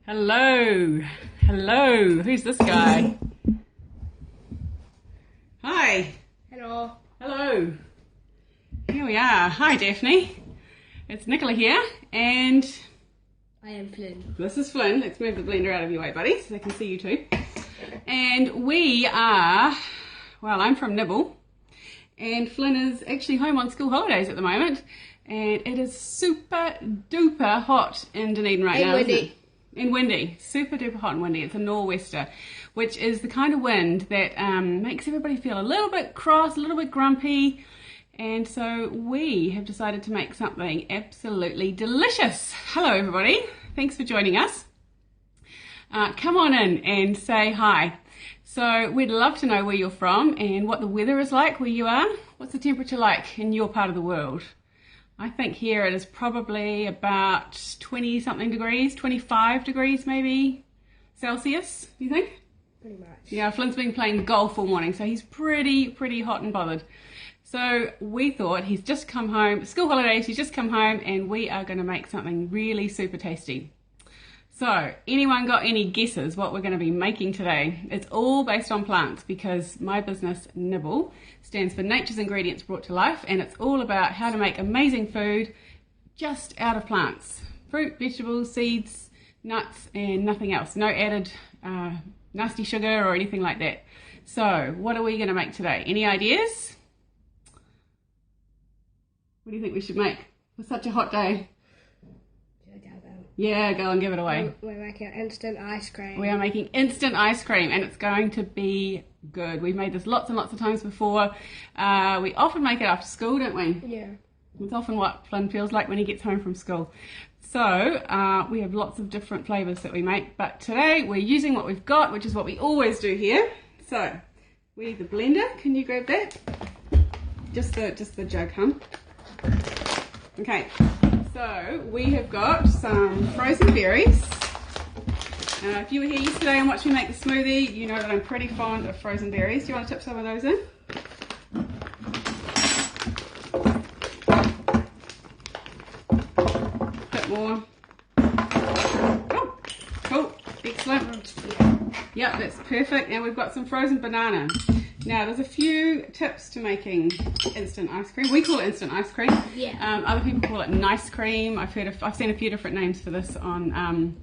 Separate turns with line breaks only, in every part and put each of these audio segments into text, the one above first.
Hello, hello, who's this guy? Hi.
Hello.
Hello. Here we are. Hi Daphne. It's Nicola here and
I am Flynn.
this is Flynn. Let's move the blender out of your way, buddy, so they can see you too. And we are, well, I'm from Nibble and Flynn is actually home on school holidays at the moment, and it is super duper hot in Dunedin right now, isn't it? And windy, super duper hot and windy. It's a nor'wester, which is the kind of wind that makes everybody feel a little bit cross, a little bit grumpy. And so we have decided to make something absolutely delicious. Hello everybody, thanks for joining us. Come on in and say hi. So we'd love to know where you're from and what the weather is like where you are. What's the temperature like in your part of the world? I think here it is probably about 20 something degrees, 25 degrees maybe Celsius, do you think?
Pretty much.
Yeah, Flynn's been playing golf all morning, so he's pretty hot and bothered. So we thought he's just come home, school holidays, he's just come home, and we are going to make something really super tasty. So, anyone got any guesses what we're going to be making today? It's all based on plants because my business, Nibble, stands for Nature's Ingredients Brought to Life, and it's all about how to make amazing food just out of plants. Fruit, vegetables, seeds, nuts, and nothing else. No added nasty sugar or anything like that. So, what are we going to make today? Any ideas? What do you think we should make for such a hot day? Yeah, go and give it away.
We're making instant ice cream.
We are making instant ice cream and it's going to be good. We've made this lots and lots of times before. We often make it after school, don't we?
Yeah.
It's often what Flynn feels like when he gets home from school. So we have lots of different flavours that we make, but today we're using what we've got, which is what we always do here. So we need the blender. Can you grab that? Just the jug, huh? Okay. So we have got some frozen berries. If you were here yesterday and watched me make the smoothie, you know that I'm pretty fond of frozen berries. Do you want to tip some of those in? A bit more. Oh, cool, excellent. Yep, that's perfect. And we've got some frozen banana. Now, there's a few tips to making instant ice cream. We call it instant ice cream.
Yeah.
Other people call it nice cream. I've seen a few different names for this on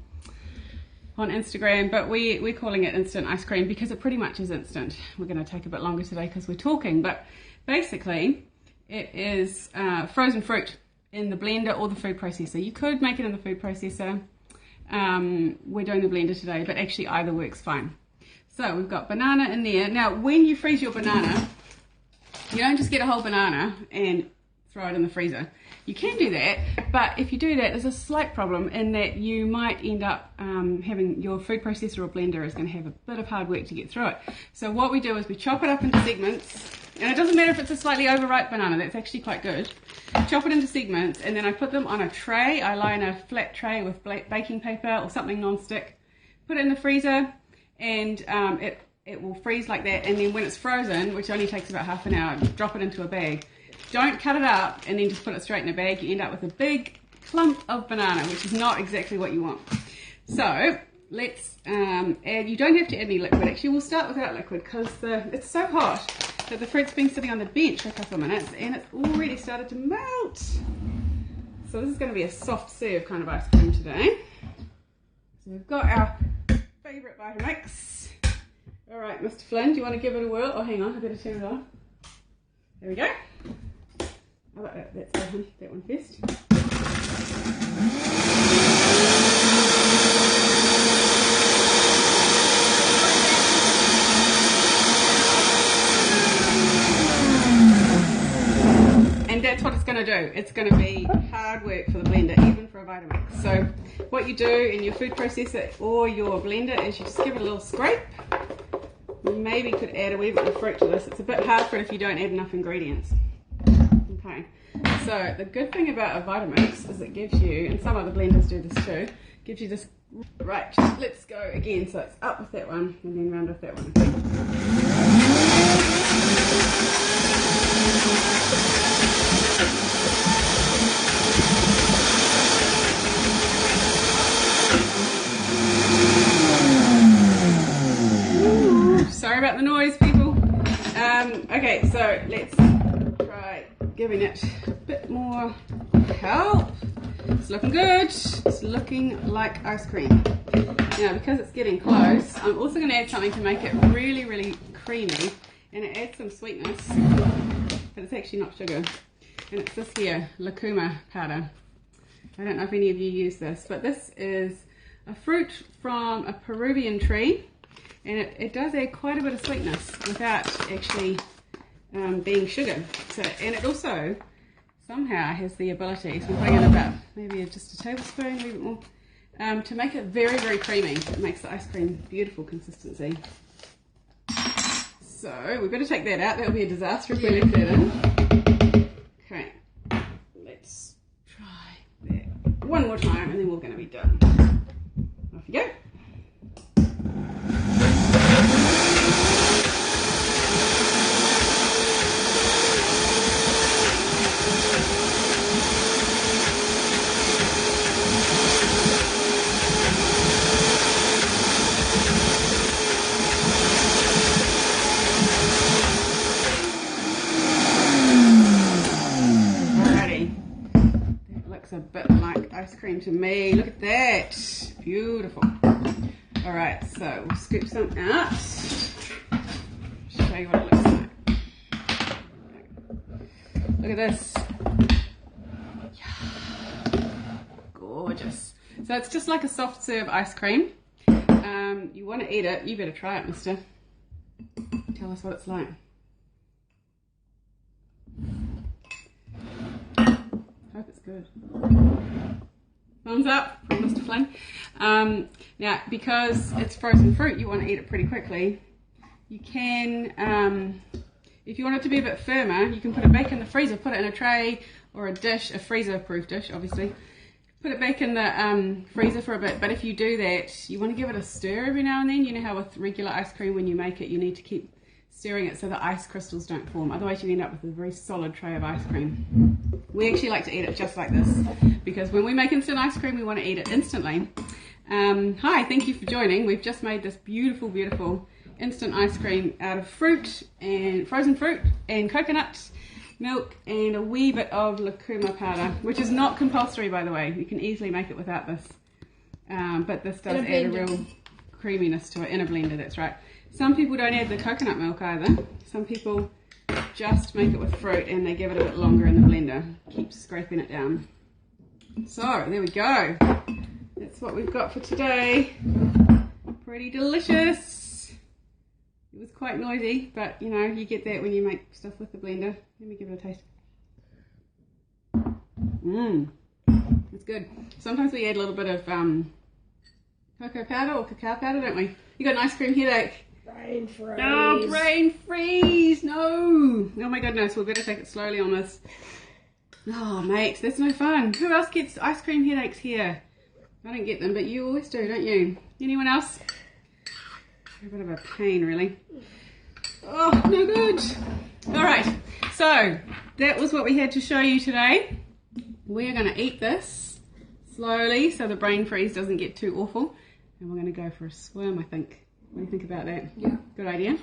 Instagram, but we're calling it instant ice cream because it pretty much is instant. We're going to take a bit longer today because we're talking, but basically it is frozen fruit in the blender or the food processor. You could make it in the food processor. We're doing the blender today, but actually either works fine. So we've got banana in there. Now, when you freeze your banana, you don't just get a whole banana and throw it in the freezer. You can do that, but if you do that, there's a slight problem in that you might end up having your food processor or blender is going to have a bit of hard work to get through it. So what we do is we chop it up into segments, and it doesn't matter if it's a slightly overripe banana, that's actually quite good. Chop it into segments, and then I put them on a tray. I line a flat tray with baking paper or something non-stick, put it in the freezer, and it will freeze like that, and then when it's frozen, which only takes about half an hour, drop it into a bag. Don't cut it up and then just put it straight in a bag. You end up with a big clump of banana, which is not exactly what you want. So let's add, you don't have to add any liquid. Actually, we'll start without liquid because it's so hot that the fruit's been sitting on the bench for a couple of minutes and it's already started to melt. So this is going to be a soft serve kind of ice cream today. So we've got our favourite Vitamix. All right, Mr. Flynn, do you want to give it a whirl? Oh, hang on, I better turn it on. There we go. How about that? That's that one first. And that's what it's going to do. It's going to be hard work for the blender, even for a Vitamix. So what you do in your food processor or your blender is you just give it a little scrape. You maybe could add a wee bit of fruit to this. It's a bit hard for it if you don't add enough ingredients. Okay, so the good thing about a Vitamix is it gives you, and some other blenders do this too, gives you this, right, let's go again. So it's up with that one and then round with that one. about the noise, people. Okay, so let's try giving it a bit more help. It's looking good. It's looking like ice cream. Now, because it's getting close, I'm also going to add something to make it really, really creamy, and it adds some sweetness, but it's actually not sugar. And it's this here, lucuma powder. I don't know if any of you use this, but this is a fruit from a Peruvian tree, and it does add quite a bit of sweetness without actually being sugar. So, and it also somehow has the ability, so I'm putting in about maybe just a tablespoon, a little bit more, to make it very, very creamy. It makes the ice cream beautiful consistency. So we better take that out. That would be a disaster if we left that in. Okay, let's try that one more time and then we're going to be done. Off you go. A bit like ice cream to me. Look at that. Beautiful. All right, so we'll scoop some out. Show you what it looks like. Look at this. Gorgeous. So it's just like a soft serve ice cream. You want to eat it, you better try it, mister. Tell us what it's like. Hope it's good. Thumbs up from Mr. Flynn. Now, because it's frozen fruit, you want to eat it pretty quickly. You can, if you want it to be a bit firmer, you can put it back in the freezer, put it in a tray or a dish, a freezer-proof dish, obviously. Put it back in the freezer for a bit, but if you do that, you want to give it a stir every now and then. You know how with regular ice cream, when you make it, you need to keep stirring it so the ice crystals don't form. Otherwise, you end up with a very solid tray of ice cream. We actually like to eat it just like this, because when we make instant ice cream, we want to eat it instantly. Hi, thank you for joining. We've just made this beautiful, beautiful instant ice cream out of fruit and frozen fruit and coconut milk and a wee bit of lucuma powder, which is not compulsory, by the way. You can easily make it without this, but this does add a real creaminess to it in a blender. That's right. Some people don't add the coconut milk either. Some people just make it with fruit and they give it a bit longer in the blender. Keep scraping it down. So there we go. That's what we've got for today. Pretty delicious. It was quite noisy, but you know, you get that when you make stuff with the blender. Let me give it a taste. It's good. Sometimes we add a little bit of cocoa powder or cacao powder, don't we? You got an ice cream headache.
Brain freeze.
Oh, brain freeze. No. Oh my goodness. We better take it slowly on this. Oh, mate, that's no fun. Who else gets ice cream headaches here? I don't get them, but you always do, don't you? Anyone else? A bit of a pain, really. Oh, no good. All right. So that was what we had to show you today. We're going to eat this slowly so the brain freeze doesn't get too awful. And we're going to go for a swim, I think. What do you think about that?
Yeah.
Good idea.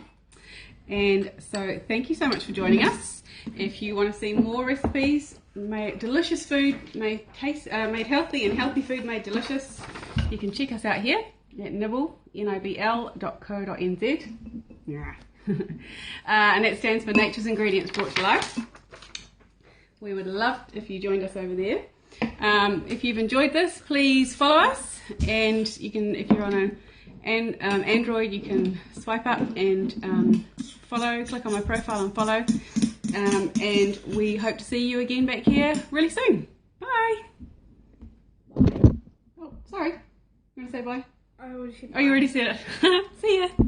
And so thank you so much for joining us. If you want to see more recipes, delicious food made healthy, and healthy food made delicious, you can check us out here at nibble.co.nz. Yeah. And that stands for Nature's Ingredients Brought to Life. We would love if you joined us over there. If you've enjoyed this, please follow us, and you can, if you're on an Android, you can swipe up and follow, click on my profile and follow, and we hope to see you again back here really soon. Bye. Oh, sorry, you want to say bye?
I already said
Oh, you already said it. See ya.